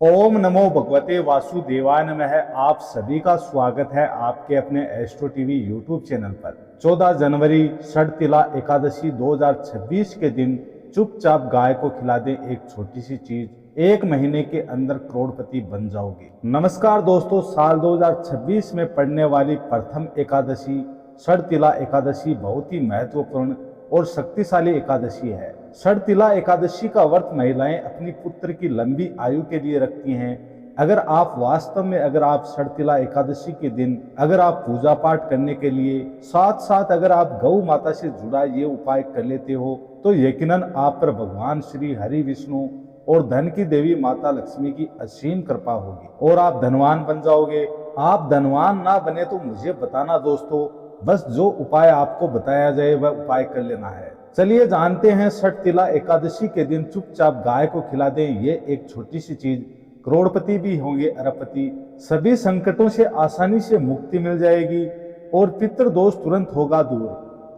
ओम नमो भगवते वासुदेवाय नमः। आप सभी का स्वागत है आपके अपने एस्ट्रो टीवी यूट्यूब चैनल पर। 14 जनवरी षटतिला एकादशी 2026 के दिन चुपचाप गाय को खिला दें एक छोटी सी चीज, 1 महीने के अंदर करोड़पति बन जाओगे। नमस्कार दोस्तों, साल 2026 में पड़ने वाली प्रथम एकादशी षटतिला एकादशी बहुत ही महत्वपूर्ण और शक्तिशाली एकादशी है। षटतिला एकादशी का व्रत महिलाएं अपनी पुत्र की लंबी आयु के लिए रखती हैं। अगर आप वास्तव में षटतिला एकादशी के दिन अगर आप पूजा पाठ करने के लिए साथ साथ अगर आप गौ माता से जुड़ा ये उपाय कर लेते हो तो यकीनन आप पर भगवान श्री हरि विष्णु और धन की देवी माता लक्ष्मी की असीम कृपा होगी और आप धनवान बन जाओगे। आप धनवान ना बने तो मुझे बताना दोस्तों, बस जो उपाय आपको बताया जाए वह उपाय कर लेना है। चलिए जानते हैं, षटतिला एकादशी के दिन चुपचाप गाय को खिला दें ये एक छोटी सी चीज, करोड़पति भी होंगे अरबपति। सभी संकटों से आसानी से मुक्ति मिल जाएगी और पितृदोष तुरंत होगा दूर।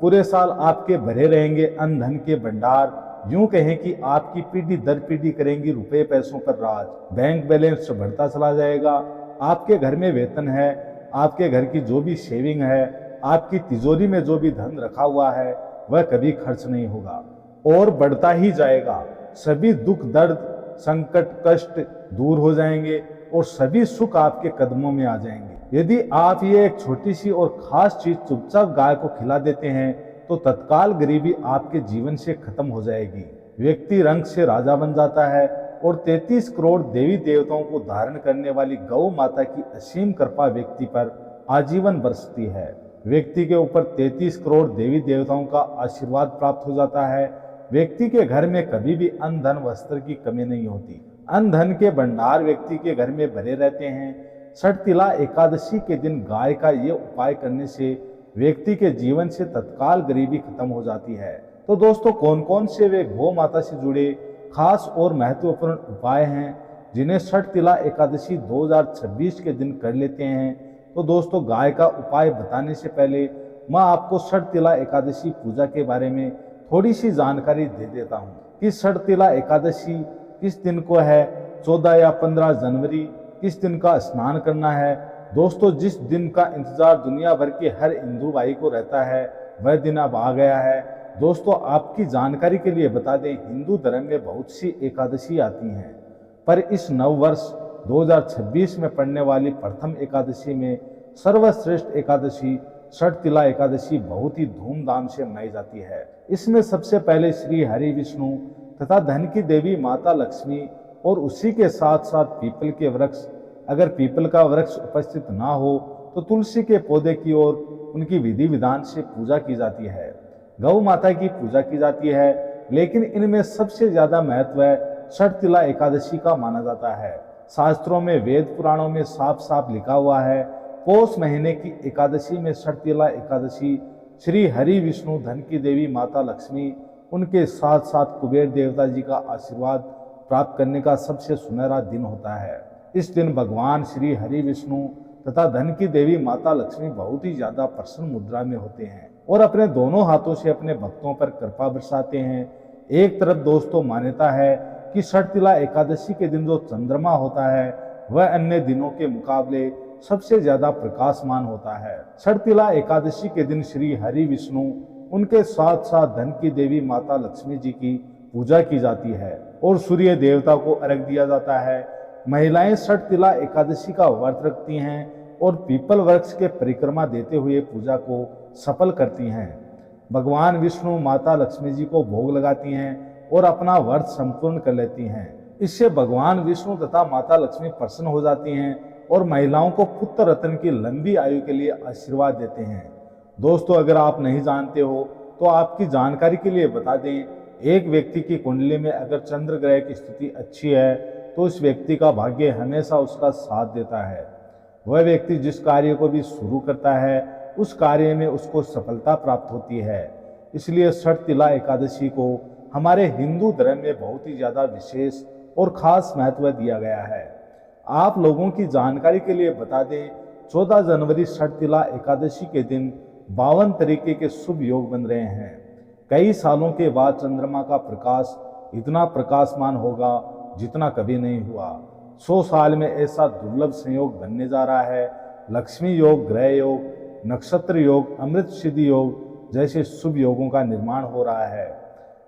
पूरे साल आपके भरे रहेंगे अन्न धन के भंडार। यूं कहें कि आपकी पीढ़ी दर पीढ़ी करेंगी रुपए पैसों पर राज। बैंक बैलेंस बढ़ता चला जाएगा। आपके घर में वेतन है, आपके घर की जो भी सेविंग है, आपकी तिजोरी में जो भी धन रखा हुआ है वह कभी खर्च नहीं होगा और बढ़ता ही जाएगा। सभी दुख दर्द संकट कष्ट दूर हो जाएंगे और सभी सुख आपके कदमों में आ जाएंगे। यदि आप ये एक छोटी सी और खास चीज चुपचाप गाय को खिला देते हैं तो तत्काल गरीबी आपके जीवन से खत्म हो जाएगी। व्यक्ति रंग से राजा बन जाता है और 33 करोड़ देवी देवताओं को धारण करने वाली गौ माता की असीम कृपा व्यक्ति पर आजीवन बरसती है। व्यक्ति के ऊपर 33 करोड़ देवी देवताओं का आशीर्वाद प्राप्त हो जाता है। व्यक्ति के घर में कभी भी अन्न धन वस्त्र की कमी नहीं होती। अन्न धन के भंडार व्यक्ति के घर में भरे रहते हैं। षटतिला एकादशी के दिन गाय का ये उपाय करने से व्यक्ति के जीवन से तत्काल गरीबी खत्म हो जाती है। तो दोस्तों, कौन कौन से वे गौ माता से जुड़े खास और महत्वपूर्ण उपाय हैं जिन्हें षटतिला एकादशी 2026 के दिन कर लेते हैं? तो दोस्तों, गाय का उपाय बताने से पहले मैं आपको षटतिला एकादशी पूजा के बारे में थोड़ी सी जानकारी दे देता हूँ कि षटतिला एकादशी किस दिन को है, 14 या 15 जनवरी किस दिन का स्नान करना है। दोस्तों, जिस दिन का इंतजार दुनिया भर के हर हिंदू भाई को रहता है वह दिन अब आ गया है। दोस्तों, आपकी जानकारी के लिए बता दें, हिंदू धर्म में बहुत सी एकादशी आती हैं, पर इस नव वर्ष 2026 में पड़ने वाली प्रथम एकादशी में सर्वश्रेष्ठ एकादशी षटतिला एकादशी बहुत ही धूमधाम से मनाई जाती है। इसमें सबसे पहले श्री हरि विष्णु तथा धन की देवी माता लक्ष्मी और उसी के साथ साथ पीपल के वृक्ष, अगर पीपल का वृक्ष उपस्थित ना हो तो तुलसी के पौधे की ओर उनकी विधि विधान से पूजा की जाती है। गौ माता की पूजा की जाती है, लेकिन इनमें सबसे ज्यादा महत्व षटतिला एकादशी का माना जाता है। शास्त्रों में वेद पुराणों में साफ साफ लिखा हुआ है, पौष महीने की एकादशी में षटतिला एकादशी श्री हरि विष्णु धन की देवी माता लक्ष्मी उनके साथ साथ कुबेर देवता जी का आशीर्वाद प्राप्त करने का सबसे सुनहरा दिन होता है। इस दिन भगवान श्री हरि विष्णु तथा धन की देवी माता लक्ष्मी बहुत ही ज्यादा प्रसन्न मुद्रा में होते हैं और अपने दोनों हाथों से अपने भक्तों पर कृपा बरसाते हैं। एक तरफ दोस्तों मान्यता है कि षटतिला एकादशी के दिन जो चंद्रमा होता है वह अन्य दिनों के मुकाबले सबसे ज्यादा प्रकाशमान होता है। षटतिला एकादशी के दिन श्री हरि विष्णु उनके साथ साथ धन की देवी माता लक्ष्मी जी की पूजा की जाती है और सूर्य देवता को अर्घ दिया जाता है। महिलाएं षटतिला एकादशी का व्रत रखती हैं और पीपल वृक्ष के परिक्रमा देते हुए पूजा को सफल करती हैं। भगवान विष्णु माता लक्ष्मी जी को भोग लगाती हैं और अपना व्रत संपूर्ण कर लेती हैं। इससे भगवान विष्णु तथा माता लक्ष्मी प्रसन्न हो जाती हैं और महिलाओं को पुत्र रत्न की लंबी आयु के लिए आशीर्वाद देते हैं। दोस्तों, अगर आप नहीं जानते हो तो आपकी जानकारी के लिए बता दें, एक व्यक्ति की कुंडली में अगर चंद्र ग्रह की स्थिति अच्छी है तो उस व्यक्ति का भाग्य हमेशा उसका साथ देता है। वह व्यक्ति जिस कार्य को भी शुरू करता है उस कार्य में उसको सफलता प्राप्त होती है। इसलिए षटतिला एकादशी को हमारे हिंदू धर्म में बहुत ही ज्यादा विशेष और खास महत्व दिया गया है। आप लोगों की जानकारी के लिए बता दें, 14 जनवरी षटतिला एकादशी के दिन 52 तरीके के शुभ योग बन रहे हैं। कई सालों के बाद चंद्रमा का प्रकाश इतना प्रकाशमान होगा जितना कभी नहीं हुआ। 100 साल में ऐसा दुर्लभ संयोग बनने जा रहा है। लक्ष्मी योग, ग्रह योग, नक्षत्र योग, अमृत सिद्धि योग जैसे शुभ योगों का निर्माण हो रहा है।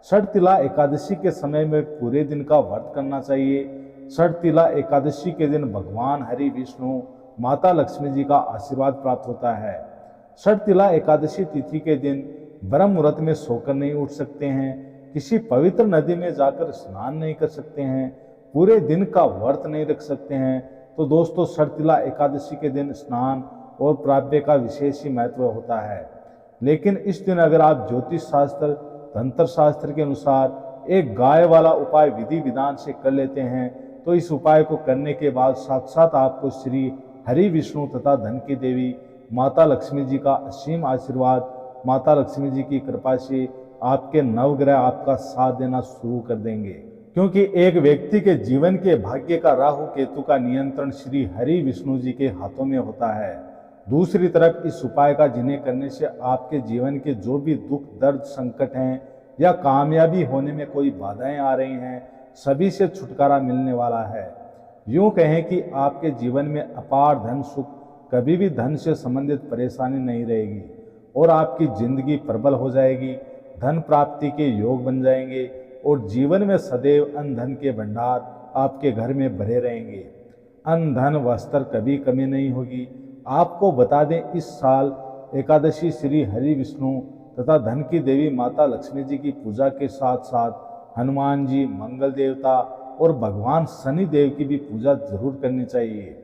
षटतिला एकादशी के समय में पूरे दिन का व्रत करना चाहिए। षटतिला एकादशी के दिन भगवान हरि, विष्णु, माता लक्ष्मी जी का आशीर्वाद प्राप्त होता है। षटतिला एकादशी तिथि के दिन ब्रह्म मुहूर्त में सोकर नहीं उठ सकते हैं, किसी पवित्र नदी में जाकर स्नान नहीं कर सकते हैं, पूरे दिन का व्रत नहीं रख सकते हैं। तो दोस्तों, षटतिला एकादशी के दिन स्नान और प्राप्य का विशेष ही महत्व होता है। लेकिन इस दिन अगर आप ज्योतिष शास्त्र, तंत्र शास्त्र के अनुसार एक गाय वाला उपाय विधि विधान से कर लेते हैं तो इस उपाय को करने के बाद साक्षात आपको श्री हरि, विष्णु तथा धन की देवी माता लक्ष्मी जी का असीम आशीर्वाद, माता लक्ष्मी जी की कृपा से आपके नवग्रह आपका साथ देना शुरू कर देंगे। क्योंकि एक व्यक्ति के जीवन के भाग्य का राहु केतु का नियंत्रण श्री हरि, विष्णु जी के हाथों में होता है। दूसरी तरफ इस उपाय का जिन्हें करने से आपके जीवन के जो भी दुख, दर्द, संकट हैं या कामयाबी होने में कोई बाधाएं आ रही हैं, सभी से छुटकारा मिलने वाला है। यूं कहें कि आपके जीवन में अपार धन सुख, कभी भी धन से संबंधित परेशानी नहीं रहेगी और आपकी जिंदगी प्रबल हो जाएगी। धन प्राप्ति के योग बन जाएंगे और जीवन में सदैव अन्न धन के भंडार आपके घर में भरे रहेंगे। अन्न धन वस्त्र कभी कमी नहीं होगी। आपको बता दें, इस साल एकादशी श्री हरि, विष्णु तथा धन की देवी माता लक्ष्मी जी की पूजा के साथ साथ हनुमान जी, मंगल देवता और भगवान शनि देव की भी पूजा जरूर करनी चाहिए।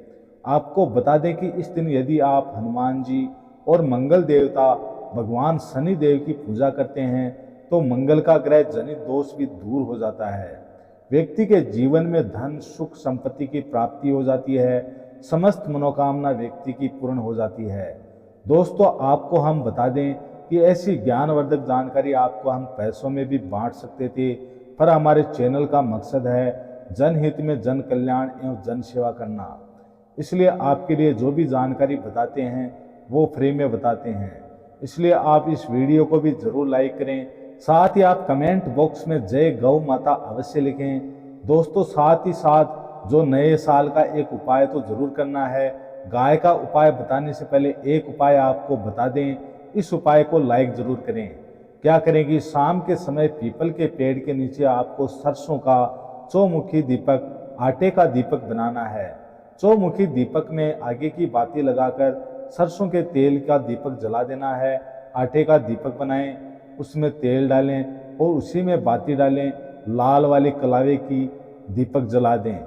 आपको बता दें कि इस दिन यदि आप हनुमान जी और मंगल देवता भगवान शनि देव की पूजा करते हैं तो मंगल का ग्रह जनित दोष भी दूर हो जाता है। व्यक्ति के जीवन में धन, सुख, संपत्ति की प्राप्ति हो जाती है। समस्त मनोकामना व्यक्ति की पूर्ण हो जाती है। दोस्तों, आपको हम बता दें कि ऐसी ज्ञानवर्धक जानकारी आपको हम पैसों में भी बांट सकते थे, पर हमारे चैनल का मकसद है जनहित में जन कल्याण एवं जन सेवा करना। इसलिए आपके लिए जो भी जानकारी बताते हैं वो फ्री में बताते हैं। इसलिए आप इस वीडियो को भी जरूर लाइक करें। साथ ही आप कमेंट बॉक्स में जय गौ माता अवश्य लिखें। दोस्तों, साथ ही साथ जो नए साल का एक उपाय तो जरूर करना है। गाय का उपाय बताने से पहले एक उपाय आपको बता दें, इस उपाय को लाइक जरूर करें। क्या करेंगी, शाम के समय पीपल के पेड़ के नीचे आपको सरसों का चौमुखी दीपक, आटे का दीपक बनाना है। चौमुखी दीपक में आगे की बाती लगाकर सरसों के तेल का दीपक जला देना है। आटे का दीपक बनाएं, उसमें तेल डालें और उसी में बाती डालें। लाल वाले कलावे की दीपक जला दें।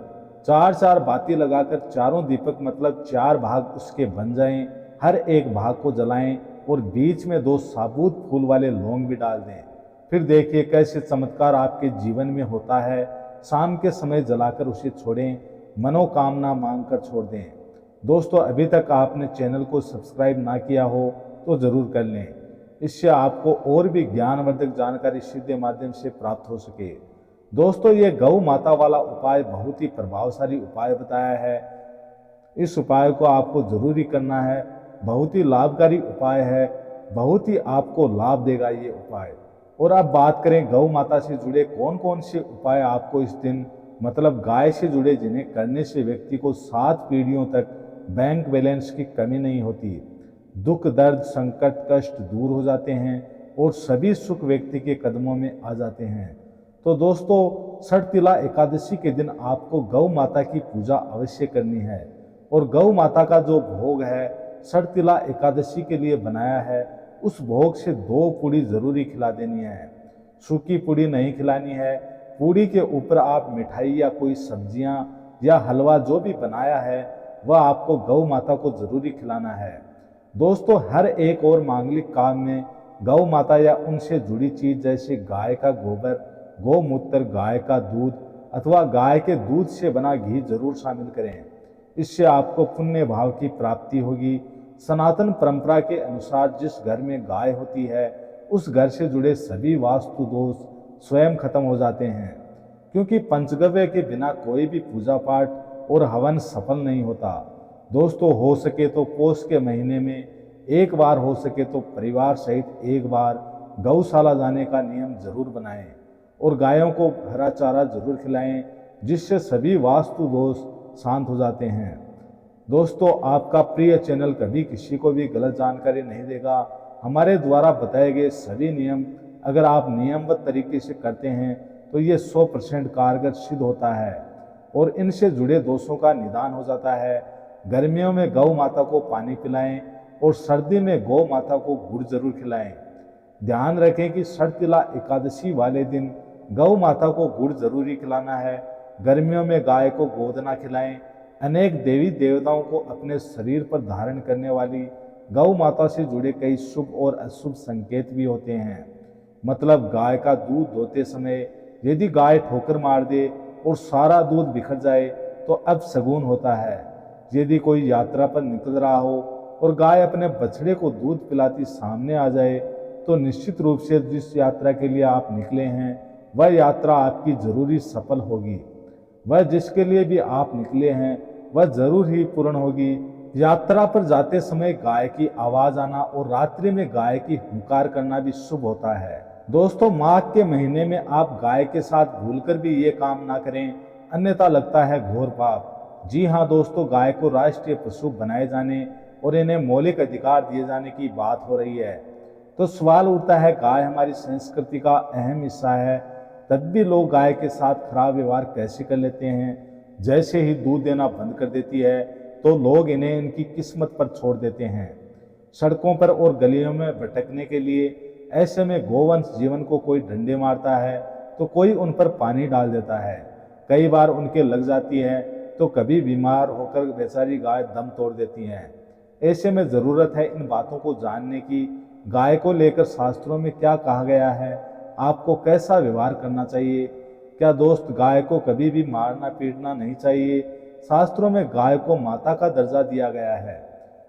4-4 बाती लगाकर चारों दीपक मतलब 4 भाग उसके बन जाएं। हर एक भाग को जलाएं और बीच में 2 साबुत फूल वाले लौंग भी डाल दें। फिर देखिए कैसे चमत्कार आपके जीवन में होता है। शाम के समय जलाकर उसे छोड़ें, मनोकामना मांगकर छोड़ दें। दोस्तों, अभी तक आपने चैनल को सब्सक्राइब ना किया हो तो ज़रूर कर लें, इससे आपको और भी ज्ञानवर्धक जानकारी सीधे माध्यम से प्राप्त हो सके। दोस्तों, ये गौ माता वाला उपाय बहुत ही प्रभावशाली उपाय बताया है। इस उपाय को आपको जरूरी करना है। बहुत ही लाभकारी उपाय है, बहुत ही आपको लाभ देगा ये उपाय। और अब बात करें गौ माता से जुड़े कौन कौन से उपाय आपको इस दिन मतलब गाय से जुड़े, जिन्हें करने से व्यक्ति को 7 पीढ़ियों तक बैंक बैलेंस की कमी नहीं होती, दुख, दर्द, संकट, कष्ट दूर हो जाते हैं और सभी सुख व्यक्ति के कदमों में आ जाते हैं। तो दोस्तों, षटतिला एकादशी के दिन आपको गौ माता की पूजा अवश्य करनी है और गौ माता का जो भोग है षटतिला एकादशी के लिए बनाया है, उस भोग से 2 पूड़ी जरूरी खिला देनी है। सूखी पूड़ी नहीं खिलानी है। पूड़ी के ऊपर आप मिठाई या कोई सब्जियां या हलवा जो भी बनाया है वह आपको गौ माता को जरूरी खिलाना है। दोस्तों, हर एक और मांगलिक काम में गौ माता या उनसे जुड़ी चीज जैसे गाय का गोबर, गौमूत्र, गाय का दूध अथवा गाय के दूध से बना घी जरूर शामिल करें। इससे आपको पुण्य भाव की प्राप्ति होगी। सनातन परंपरा के अनुसार जिस घर में गाय होती है उस घर से जुड़े सभी वास्तु दोष स्वयं खत्म हो जाते हैं, क्योंकि पंचगव्य के बिना कोई भी पूजा पाठ और हवन सफल नहीं होता। दोस्तों, हो सके तो पौष के महीने में एक बार, हो सके तो परिवार सहित एक बार गौशाला जाने का नियम जरूर बनाएं और गायों को हरा चारा जरूर खिलाएं, जिससे सभी वास्तु दोष शांत हो जाते हैं। दोस्तों, आपका प्रिय चैनल कभी किसी को भी गलत जानकारी नहीं देगा। हमारे द्वारा बताए गए सभी नियम अगर आप नियमबद्ध तरीके से करते हैं तो ये 100% कारगर सिद्ध होता है और इनसे जुड़े दोषों का निदान हो जाता है। गर्मियों में गौ माता को पानी पिलाएं और सर्दी में गौ माता को गुड़ जरूर खिलाएं। ध्यान रखें कि षठतिला एकादशी वाले दिन गौ माता को गुड़ जरूरी खिलाना है। गर्मियों में गाय को गोदना खिलाएं। अनेक देवी देवताओं को अपने शरीर पर धारण करने वाली गौ माता से जुड़े कई शुभ और अशुभ संकेत भी होते हैं। मतलब गाय का दूध दोते समय यदि गाय ठोकर मार दे और सारा दूध बिखर जाए तो अब शगुन होता है। यदि कोई यात्रा पर निकल रहा हो और गाय अपने बछड़े को दूध पिलाती सामने आ जाए तो निश्चित रूप से जिस यात्रा के लिए आप निकले हैं वह यात्रा आपकी जरूरी सफल होगी। वह जिसके लिए भी आप निकले हैं वह जरूर ही पूर्ण होगी। यात्रा पर जाते समय गाय की आवाज आना और रात्रि में गाय की हुंकार करना भी शुभ होता है। दोस्तों, माघ के महीने में आप गाय के साथ भूलकर भी ये काम ना करें, अन्यथा लगता है घोर पाप। जी हाँ दोस्तों, गाय को राष्ट्रीय पशु बनाए जाने और इन्हें मौलिक अधिकार दिए जाने की बात हो रही है। तो सवाल उठता है, गाय हमारी संस्कृति का अहम हिस्सा है, तब भी लोग गाय के साथ खराब व्यवहार कैसे कर लेते हैं। जैसे ही दूध देना बंद कर देती है तो लोग इन्हें इनकी किस्मत पर छोड़ देते हैं, सड़कों पर और गलियों में भटकने के लिए। ऐसे में गोवंश जीवन को कोई डंडे मारता है तो कोई उन पर पानी डाल देता है। कई बार उनके लग जाती है तो कभी बीमार होकर बेचारी गाय दम तोड़ देती है। ऐसे में ज़रूरत है इन बातों को जानने की। गाय को लेकर शास्त्रों में क्या कहा गया है, आपको कैसा व्यवहार करना चाहिए। क्या दोस्त, गाय को कभी भी मारना पीटना नहीं चाहिए। शास्त्रों में गाय को माता का दर्जा दिया गया है।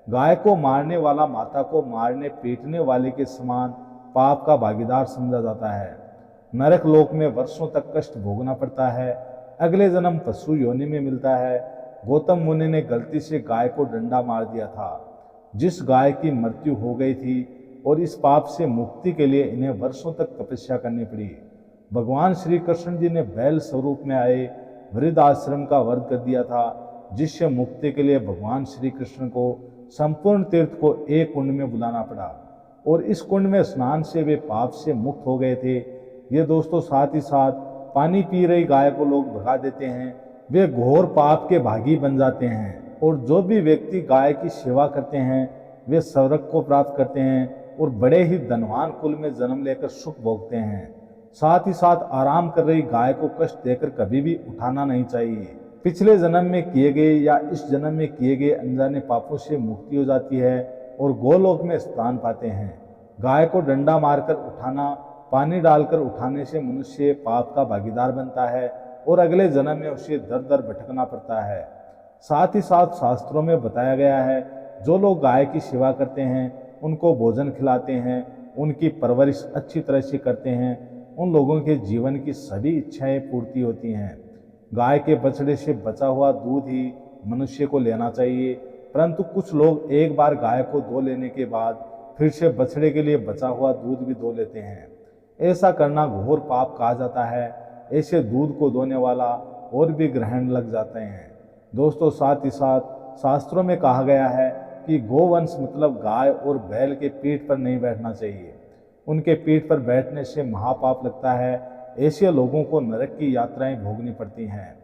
गाय को मारने वाला माता को मारने पीटने वाले के समान पाप का भागीदार समझा जाता है। नरक लोक में वर्षों तक कष्ट भोगना पड़ता है। अगले जन्म पशु योनि में मिलता है। गौतम मुनि ने गलती से गाय को डंडा मार दिया था, जिस गाय की मृत्यु हो गई थी, और इस पाप से मुक्ति के लिए इन्हें वर्षों तक तपस्या करनी पड़ी। भगवान श्री कृष्ण जी ने बैल स्वरूप में आए वृद्ध आश्रम का वध कर दिया था, जिससे मुक्ति के लिए भगवान श्री कृष्ण को संपूर्ण तीर्थ को एक कुंड में बुलाना पड़ा और इस कुंड में स्नान से वे पाप से मुक्त हो गए थे। ये दोस्तों, साथ ही साथ पानी पी रही गाय को लोग भगा देते हैं, वे घोर पाप के भागी बन जाते हैं। और जो भी व्यक्ति गाय की सेवा करते हैं वे स्वर्ग को प्राप्त करते हैं और बड़े ही धनवान कुल में जन्म लेकर सुख भोगते हैं। साथ ही साथ आराम कर रही गाय को कष्ट देकर कभी भी उठाना नहीं चाहिए। पिछले जन्म में किए गए या इस जन्म में किए गए अनजाने पापों से मुक्ति हो जाती है और गोलोक में स्थान पाते हैं। गाय को डंडा मारकर उठाना, पानी डालकर उठाने से मनुष्य पाप का भागीदार बनता है और अगले जन्म में उसे दर दर भटकना पड़ता है। साथ ही साथ शास्त्रों में बताया गया है, जो लोग गाय की सेवा करते हैं, उनको भोजन खिलाते हैं, उनकी परवरिश अच्छी तरह से करते हैं, उन लोगों के जीवन की सभी इच्छाएं पूर्ति होती हैं। गाय के बछड़े से बचा हुआ दूध ही मनुष्य को लेना चाहिए, परंतु कुछ लोग एक बार गाय को धो लेने के बाद फिर से बछड़े के लिए बचा हुआ दूध भी धो लेते हैं। ऐसा करना घोर पाप कहा जाता है। ऐसे दूध को धोने वाला और भी ग्रहण लग जाते हैं। दोस्तों, साथ ही साथ शास्त्रों में कहा गया है कि गोवंश मतलब गाय और बैल के पीठ पर नहीं बैठना चाहिए। उनके पीठ पर बैठने से महापाप लगता है। ऐसे लोगों को नरक की यात्राएं भोगनी पड़ती हैं।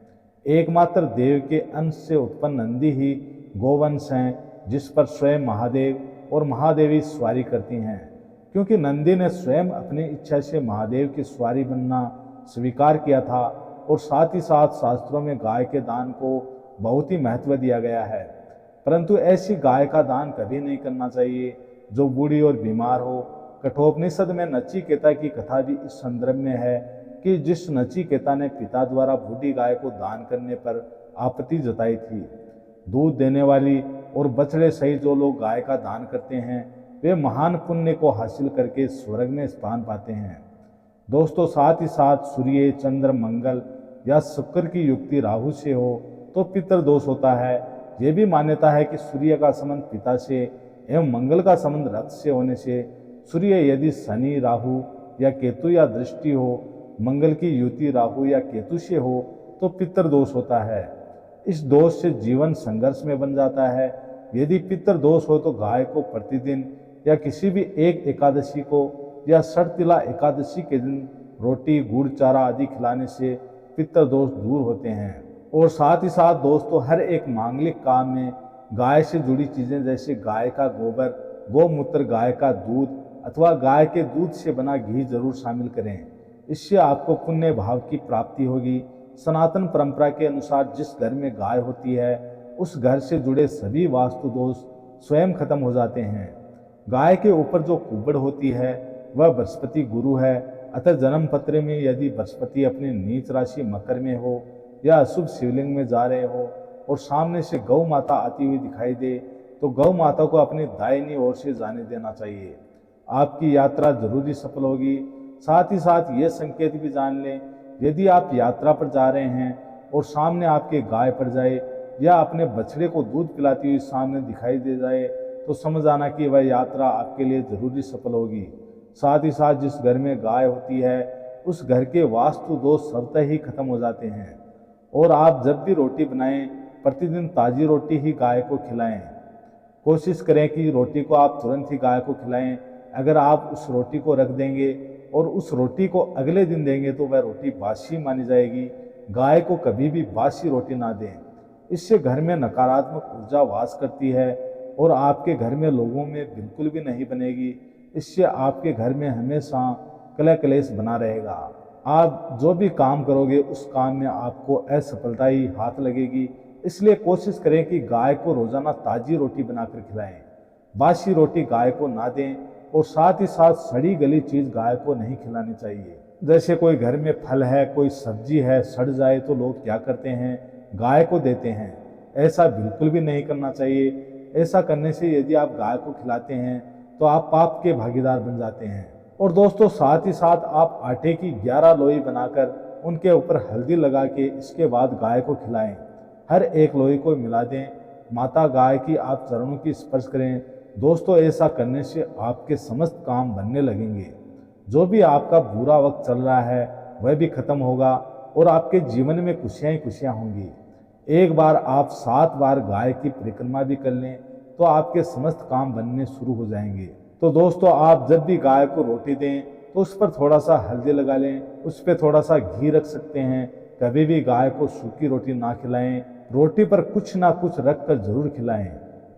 एकमात्र देव के अंश से उत्पन्न नंदी ही गोवंश हैं, जिस पर स्वयं महादेव और महादेवी सवारी करती हैं। क्योंकि नंदी ने स्वयं अपनी इच्छा से महादेव की सवारी बनना स्वीकार किया था। और साथ ही साथ शास्त्रों में गाय के दान को बहुत ही महत्व दिया गया है, परंतु ऐसी गाय का दान कभी नहीं करना चाहिए जो बूढ़ी और बीमार हो। कठोपनिषद में नचिकेता की कथा भी इस संदर्भ में है कि जिस नचिकेता ने पिता द्वारा बूढ़ी गाय को दान करने पर आपत्ति जताई थी। दूध देने वाली और बछड़े सहित जो लोग गाय का दान करते हैं वे महान पुण्य को हासिल करके स्वर्ग में स्थान पाते हैं। दोस्तों, साथ ही साथ सूर्य, चंद्र, मंगल या शुक्र की युक्ति राहु से हो तो पितृदोष होता है। ये भी मान्यता है कि सूर्य का संबंध पिता से एवं मंगल का संबंध रथ से होने से, सूर्य यदि शनि, राहु या केतु या दृष्टि हो, मंगल की युति राहु या केतु से हो तो पितृदोष होता है। इस दोष से जीवन संघर्ष में बन जाता है। यदि पितृ दोष हो तो गाय को प्रतिदिन या किसी भी एक एकादशी को या षटतिला एकादशी के दिन रोटी, गुड़, चारा आदि खिलाने से पितृ दोष दूर होते हैं। और साथ ही साथ दोस्तों, हर एक मांगलिक काम में गाय से जुड़ी चीजें जैसे गाय का गोबर, गोमूत्र, गाय का दूध अथवा गाय के दूध से बना घी जरूर शामिल करें। इससे आपको पुण्य भाव की प्राप्ति होगी। सनातन परंपरा के अनुसार जिस घर में गाय होती है उस घर से जुड़े सभी वास्तु दोष स्वयं खत्म हो जाते हैं। गाय के ऊपर जो कुबड़ होती है वह बृहस्पति गुरु है, अतः जन्म पत्र में यदि बृहस्पति अपनी नीच राशि मकर में हो या अशुभ शिवलिंग में जा रहे हो और सामने से गौ माता आती हुई दिखाई दे तो गौ माता को अपनी दाहिनी ओर से जाने देना चाहिए। आपकी यात्रा जरूरी सफल होगी। साथ ही साथ ये संकेत भी जान लें, यदि आप यात्रा पर जा रहे हैं और सामने आपके गाय पड़ जाए या अपने बछड़े को दूध पिलाती हुई सामने दिखाई दे जाए तो समझ आना कि वह यात्रा आपके लिए जरूरी सफल होगी। साथ ही साथ जिस घर में गाय होती है उस घर के वास्तु दोष स्वतः ही खत्म हो जाते हैं। और आप जब भी रोटी बनाएं प्रतिदिन ताज़ी रोटी ही गाय को खिलाएं। कोशिश करें कि रोटी को आप तुरंत ही गाय को खिलाएं। अगर आप उस रोटी को रख देंगे और उस रोटी को अगले दिन देंगे तो वह रोटी बासी मानी जाएगी। गाय को कभी भी बासी रोटी ना दें, इससे घर में नकारात्मक ऊर्जा वास करती है और आपके घर में लोगों में बिल्कुल भी नहीं बनेगी। इससे आपके घर में हमेशा कलह कलेश बना रहेगा। आप जो भी काम करोगे उस काम में आपको असफलता ही हाथ लगेगी। इसलिए कोशिश करें कि गाय को रोजाना ताज़ी रोटी बनाकर खिलाएं। बासी रोटी गाय को ना दें और साथ ही साथ सड़ी गली चीज़ गाय को नहीं खिलानी चाहिए। जैसे कोई घर में फल है, कोई सब्जी है, सड़ जाए तो लोग क्या करते हैं, गाय को देते हैं। ऐसा बिल्कुल भी नहीं करना चाहिए। ऐसा करने से यदि आप गाय को खिलाते हैं तो आप पाप के भागीदार बन जाते हैं। और दोस्तों, साथ ही साथ आप आटे की 11 लोई बनाकर उनके ऊपर हल्दी लगा के इसके बाद गाय को खिलाएं। हर एक लोई को मिला दें। माता गाय की आप चरणों की स्पर्श करें। दोस्तों, ऐसा करने से आपके समस्त काम बनने लगेंगे। जो भी आपका बुरा वक्त चल रहा है वह भी खत्म होगा और आपके जीवन में खुशियाँ ही खुशियाँ होंगी। एक बार आप 7 बार गाय की परिक्रमा भी कर लें तो आपके समस्त काम बनने शुरू हो जाएंगे। तो दोस्तों, आप जब भी गाय को रोटी दें तो उस पर थोड़ा सा हल्दी लगा लें, उस पर थोड़ा सा घी रख सकते हैं। कभी भी गाय को सूखी रोटी ना खिलाएं, रोटी पर कुछ ना कुछ रख कर जरूर खिलाएं।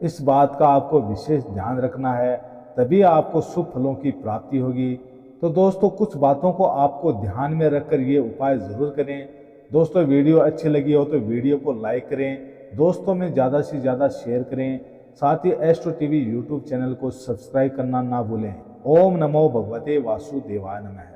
इस बात का आपको विशेष ध्यान रखना है, तभी आपको शुभ फलों की प्राप्ति होगी। तो दोस्तों, कुछ बातों को आपको ध्यान में रखकर ये उपाय ज़रूर करें। दोस्तों, वीडियो अच्छी लगी हो तो वीडियो को लाइक करें, दोस्तों में ज़्यादा से ज़्यादा शेयर करें। साथ ही एस्ट्रो टीवी यूट्यूब चैनल को सब्सक्राइब करना ना भूलें। ओम नमो भगवते वासुदेवाय नमः।